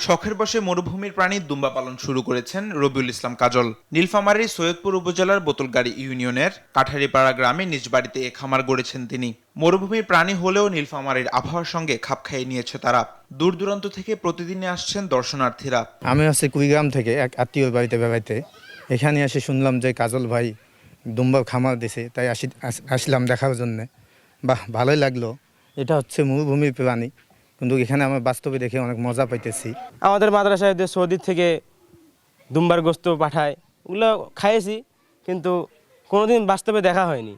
শখের বশে মরুভূমির প্রাণী দুম্বা পালন শুরু করেছেন রবিউল ইসলাম কাজল। নীলফামারীর সৈয়দপুর উপজেলার বোতলগাড়ী ইউনিয়নের কাঠারিপাড়া গ্রামে নিজ বাড়িতে এ খামার গড়েছেন তিনি। মরুভূমির প্রাণী হলেও নীলফামারীর আবহাওয়ার সঙ্গে খাপ খাইয়ে নিয়েছে তারা। দূর দূরান্ত থেকে প্রতিদিনে আসছেন দর্শনার্থীরা। আমি আছি কুড়িগ্রাম থেকে এক আত্মীয় বাড়িতে বেড়াইতে। এখানে এসে শুনলাম যে কাজল ভাই দুম্বা খামার দিছে, তাই আসলাম দেখার জন্যে। বাহ, ভালোই লাগলো। এটা হচ্ছে মরুভূমির প্রাণী, কিন্তু এখানে আমার বাস্তবে দেখে অনেক মজা পাইতেছি। আমাদের মাদ্রাসায় সৌদি থেকে দুম্বার গোস্ত পাঠায়, ওগুলো খাইয়েছি, কিন্তু কোনোদিন বাস্তবে দেখা হয়নি।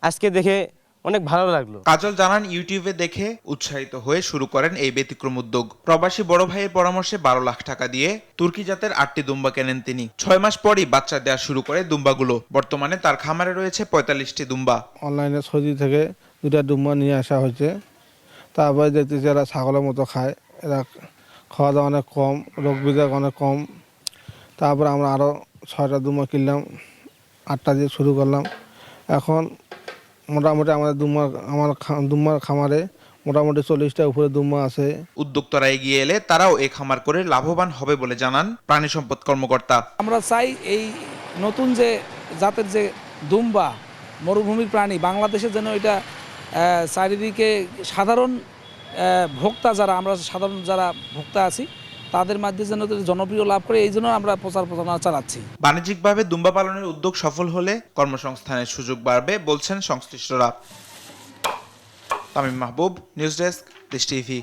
আজকে দেখে অনেক ভালো লাগলো। কাজল জানান, ইউটিউবে দেখে উৎসাহিত হয়ে শুরু করেন এই ব্যতিক্রম উদ্যোগ। প্রবাসী বড় ভাইয়ের পরামর্শে 12 লাখ টাকা দিয়ে তুর্কি জাতের 8টি দুম্বা কেনেন তিনি। 6 মাস পরই বাচ্চা দেওয়া শুরু করে দুম্বাগুলো। বর্তমানে তার খামারে রয়েছে 45টি দুম্বা। অনলাইনে সৌদি থেকে 2টা দুম্বা নিয়ে আসা হয়েছে। তারপরে দেখতেছি এরা ছাগলের মতো খায়, এরা খাওয়া দাওয়া অনেক কম, রোগ বিধাক অনেক কম। তারপর আমরা আরও 6টা দুম্বা কিনলাম, 8টা দিয়ে শুরু করলাম। এখন মোটামুটি আমাদের দুম্বার খামারে মোটামুটি 40টা উপরে দুম্বা আছে। উদ্যোক্তারা এগিয়ে এলে তারাও এই খামার করে লাভবান হবে বলে জানান প্রাণী সম্পদ কর্মকর্তা। আমরা চাই এই নতুন যে জাতের যে দুম্বা মরুভূমির প্রাণী, বাংলাদেশের যেন এটা চারিদিকে সাধারণ ভোক্তা যারা, আমরা সাধারণ যারা ভোক্তা আছি তাদের মাধ্যমে যেন জনপ্রিয় লাভ করে, এই জন্য আমরা প্রচার প্রচারণা চালাচ্ছি। বাণিজ্যিকভাবে দুম্বা পালনের উদ্যোগ সফল হলে কর্মসংস্থানের সুযোগ বাড়বে বলছেন সংশ্লিষ্টরা। তামিম মাহবুব, নিউজ ডেস্ক, দেশ টিভি।